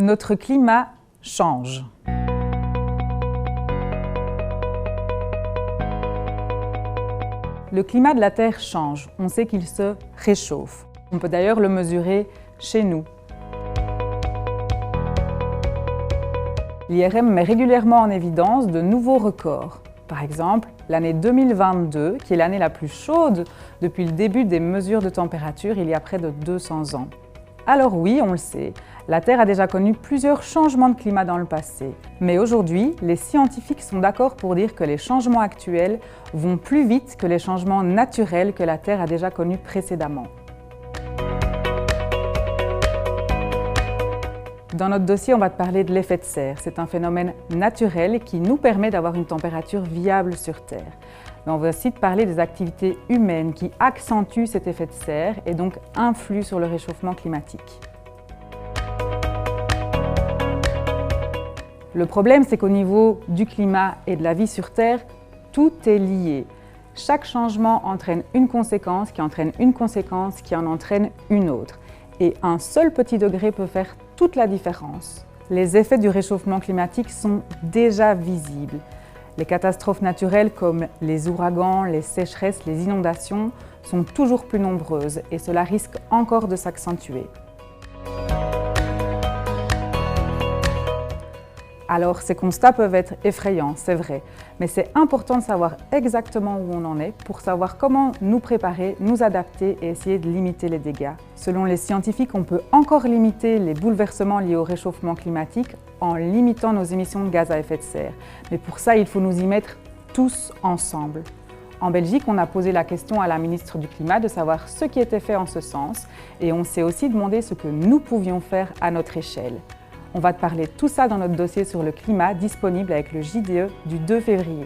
Notre climat change. Le climat de la Terre change. On sait qu'il se réchauffe. On peut d'ailleurs le mesurer chez nous. L'IRM met régulièrement en évidence de nouveaux records. Par exemple, l'année 2022, qui est l'année la plus chaude depuis le début des mesures de température il y a près de 200 ans. Alors oui, on le sait, la Terre a déjà connu plusieurs changements de climat dans le passé. Mais aujourd'hui, les scientifiques sont d'accord pour dire que les changements actuels vont plus vite que les changements naturels que la Terre a déjà connus précédemment. Dans notre dossier, on va te parler de l'effet de serre. C'est un phénomène naturel qui nous permet d'avoir une température viable sur Terre. Mais on va aussi te parler des activités humaines qui accentuent cet effet de serre et donc influent sur le réchauffement climatique. Le problème, c'est qu'au niveau du climat et de la vie sur Terre, tout est lié. Chaque changement entraîne une conséquence, qui entraîne une conséquence, qui en entraîne une autre. Et un seul petit degré peut faire toute la différence. Les effets du réchauffement climatique sont déjà visibles. Les catastrophes naturelles comme les ouragans, les sécheresses, les inondations sont toujours plus nombreuses et cela risque encore de s'accentuer. Alors, ces constats peuvent être effrayants, c'est vrai, mais c'est important de savoir exactement où on en est pour savoir comment nous préparer, nous adapter et essayer de limiter les dégâts. Selon les scientifiques, on peut encore limiter les bouleversements liés au réchauffement climatique en limitant nos émissions de gaz à effet de serre. Mais pour ça, il faut nous y mettre tous ensemble. En Belgique, on a posé la question à la ministre du Climat de savoir ce qui était fait en ce sens et on s'est aussi demandé ce que nous pouvions faire à notre échelle. On va te parler de tout ça dans notre dossier sur le climat disponible avec le JDE du 2 février.